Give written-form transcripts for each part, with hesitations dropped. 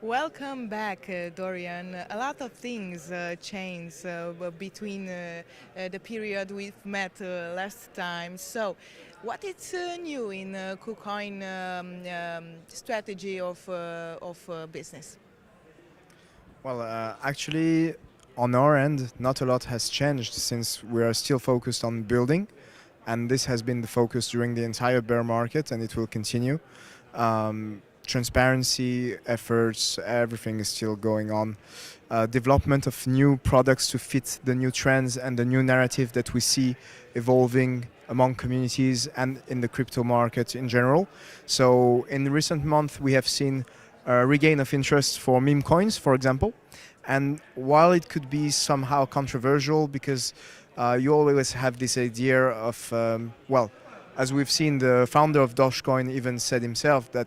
Welcome back, Dorian. A lot of things changed between the period we've met last time. So, what is new in KuCoin strategy of business? Well, actually, on our end, not a lot has changed since we are still focused on building, and this has been the focus during the entire bear market, and it will continue. Transparency efforts, everything is still going on. Development of new products to fit the new trends and the new narrative that we see evolving among communities and in the crypto market in general. So in recent months, we have seen a regain of interest for meme coins, for example. And while it could be somehow controversial because you always have this idea of, as we've seen, the founder of Dogecoin even said himself that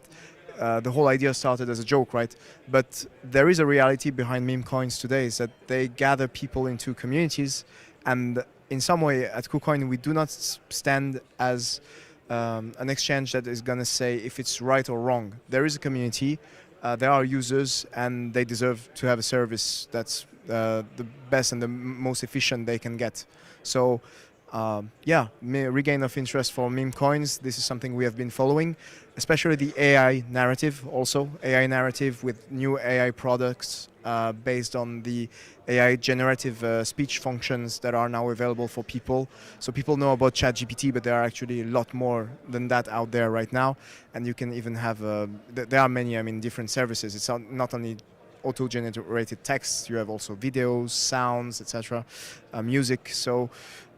the whole idea started as a joke, right? But there is a reality behind meme coins today is that they gather people into communities, and in some way at KuCoin we do not stand as an exchange that is going to say if it's right or wrong. There is a community, there are users, and they deserve to have a service that's the best and the most efficient they can get. So regain of interest for meme coins. This is something we have been following, especially the AI narrative. Also, AI narrative with new AI products based on the AI generative speech functions that are now available for people. So people know about ChatGPT, but there are actually a lot more than that out there right now. And you can even have there are many, different services. It's not only auto-generated text. You have also videos, sounds, etc., music. So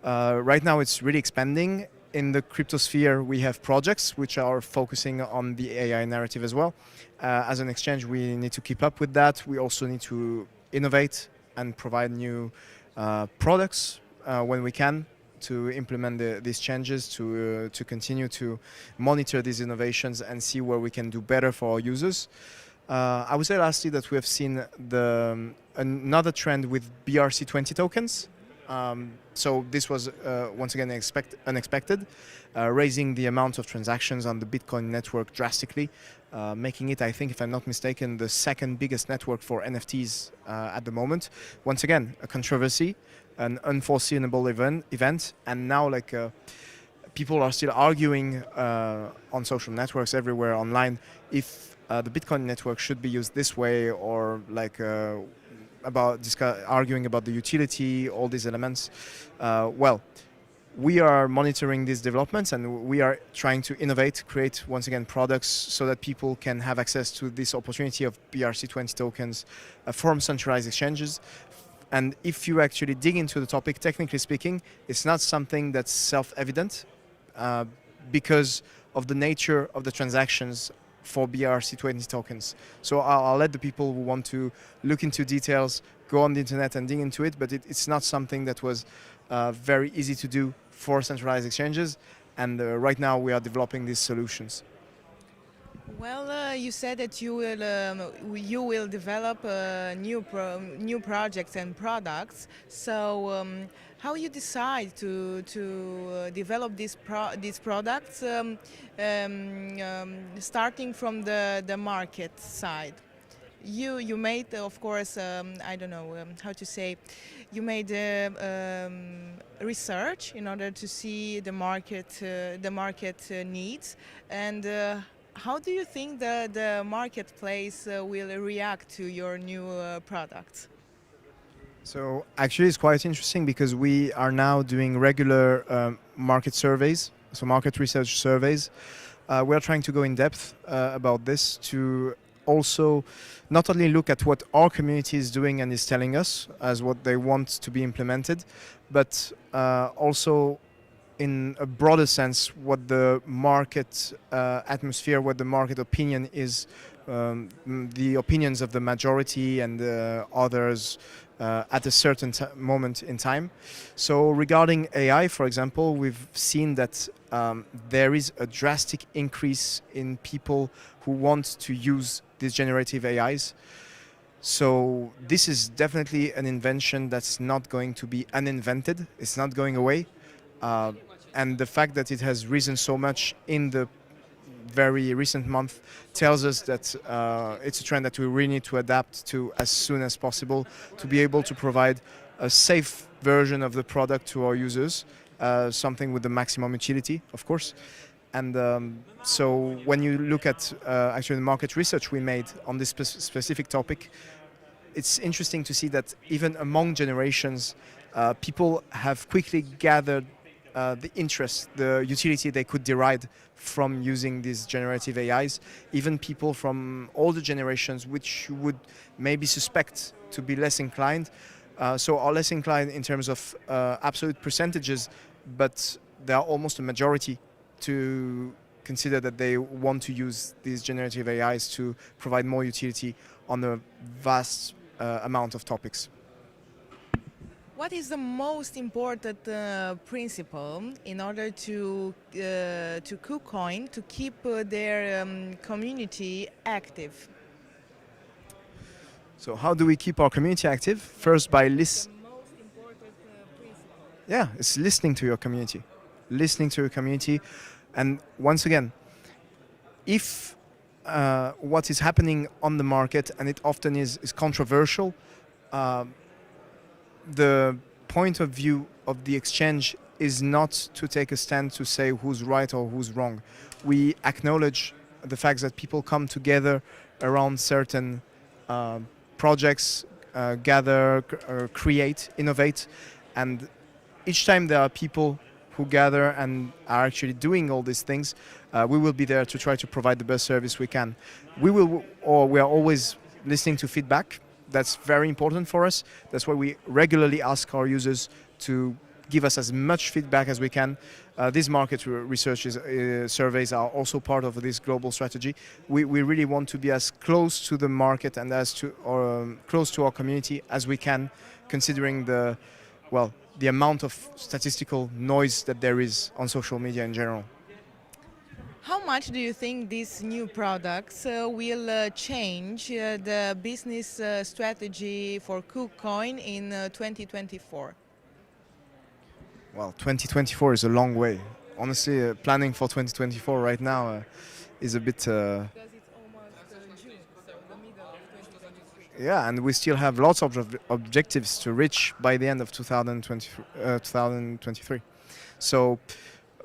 right now it's really expanding. In the crypto sphere, we have projects which are focusing on the AI narrative as well. As an exchange, we need to keep up with that. We also need to innovate and provide new products when we can to implement these changes, to continue to monitor these innovations and see where we can do better for our users. I would say lastly that we have seen another trend with BRC20 tokens. So this was once again unexpected, raising the amount of transactions on the Bitcoin network drastically, making it, I think, if I'm not mistaken, the second biggest network for NFTs at the moment. Once again, a controversy, an unforeseeable event, and now people are still arguing on social networks everywhere online if the Bitcoin network should be used this way or arguing about the utility, all these elements. We are monitoring these developments and we are trying to innovate, create once again products so that people can have access to this opportunity of BRC20 tokens from centralized exchanges. And if you actually dig into the topic, technically speaking, it's not something that's self-evident because of the nature of the transactions for BRC20 tokens. So I'll let the people who want to look into details go on the internet and dig into it, but it's not something that was very easy to do for centralized exchanges, and right now we are developing these solutions. Well, you said that you will develop new projects and products. So, how you decide to develop these products, starting from the market side? You made, of course, I don't know how to say, you made research in order to see the market needs, and how do you think the marketplace will react to your new products? So actually it's quite interesting because we are now doing regular market surveys, so market research surveys. We are trying to go in depth about this to also not only look at what our community is doing and is telling us as what they want to be implemented, but also in a broader sense what the market atmosphere, what the market opinion is, the opinions of the majority and others at a certain moment in time. So regarding AI, for example, we've seen that there is a drastic increase in people who want to use these generative AIs. So this is definitely an invention that's not going to be uninvented. It's not going away. And the fact that it has risen so much in the very recent month tells us that it's a trend that we really need to adapt to as soon as possible to be able to provide a safe version of the product to our users, something with the maximum utility, of course. And so when you look at actually the market research we made on this specific topic, it's interesting to see that even among generations, people have quickly gathered the interest, the utility they could derive from using these generative AIs. Even people from older generations, which you would maybe suspect to be less inclined, so are less inclined in terms of absolute percentages, but they are almost a majority to consider that they want to use these generative AIs to provide more utility on a vast amount of topics. What is the most important principle in order to KuCoin to keep their community active? So how do we keep our community active? First, by Most important principle. yeah, it's listening to your community, listening to your community, and once again, if what is happening on the market, and it often is controversial, the point of view of the exchange is not to take a stand to say who's right or who's wrong. We acknowledge the fact that people come together around certain projects, gather, create, innovate, and each time there are people who gather and are actually doing all these things, we will be there to try to provide the best service we can. We are always listening to feedback. That's very important for us. That's why we regularly ask our users to give us as much feedback as we can. These market research surveys are also part of this global strategy. We really want to be as close to the market and close to our community as we can, considering the amount of statistical noise that there is on social media in general. How much do you think these new products will change the business strategy for KuCoin in 2024? Well, 2024 is a long way. Honestly, planning for 2024 right now is a bit... Because it's almost June, so the middle of 2023. Yeah, and we still have lots of objectives to reach by the end of 2023. So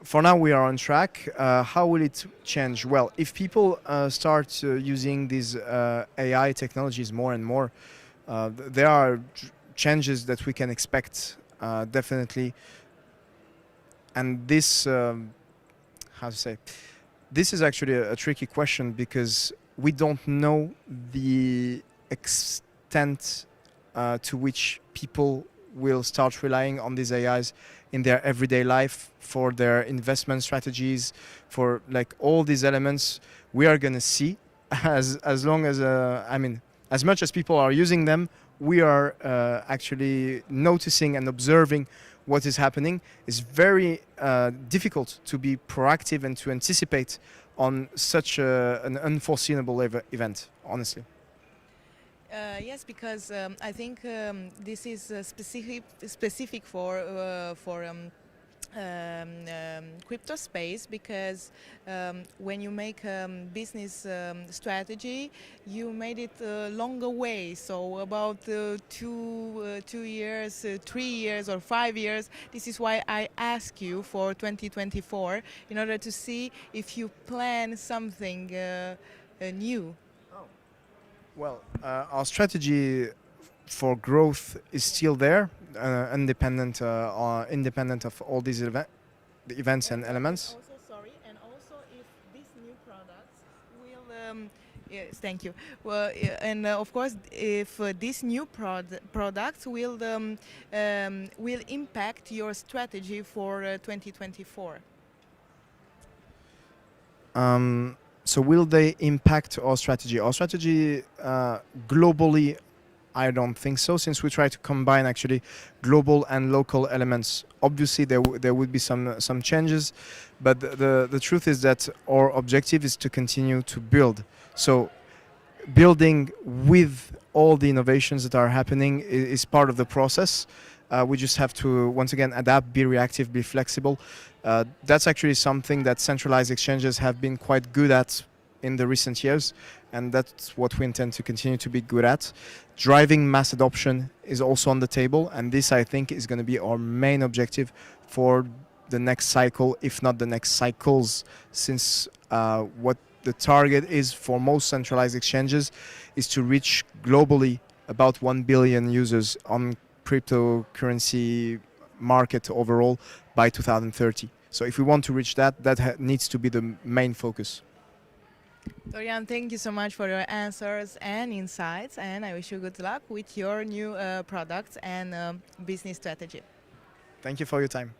for now we are on track. How will it change? Well, if people start using these AI technologies more and more, there are changes that we can expect, definitely. And this, how to say, this is actually a tricky question because we don't know the extent to which people will start relying on these AIs in their everyday life for their investment strategies, for like all these elements. We are going to see as long as, as much as people are using them, we are actually noticing and observing what is happening. It's very difficult to be proactive and to anticipate on such an unforeseeable event, honestly. Yes, because I think this is specific for crypto space, because when you make business strategy, you made it a longer way. So about 2 years, 3 years, or 5 years. This is why I ask you for 2024 in order to see if you plan something new. Well, our strategy for growth is still there, independent of all these events and elements. Also, sorry, and also if these new products will, yes, thank you. Well, and of course, if these new products will impact your strategy for 2024. So will they impact our strategy? Our strategy globally, I don't think so, since we try to combine actually global and local elements. Obviously, there would be some changes, but the truth is that our objective is to continue to build. So building with all the innovations that are happening is part of the process. We just have to, once again, adapt, be reactive, be flexible. That's actually something that centralized exchanges have been quite good at in the recent years, and that's what we intend to continue to be good at. Driving mass adoption is also on the table, and this, I think, is going to be our main objective for the next cycle, if not the next cycles, since what the target is for most centralized exchanges is to reach globally about 1 billion users on cryptocurrency market overall by 2030. So if we want to reach that, that needs to be the main focus. Dorian, thank you so much for your answers and insights, and I wish you good luck with your new products and business strategy. Thank you for your time.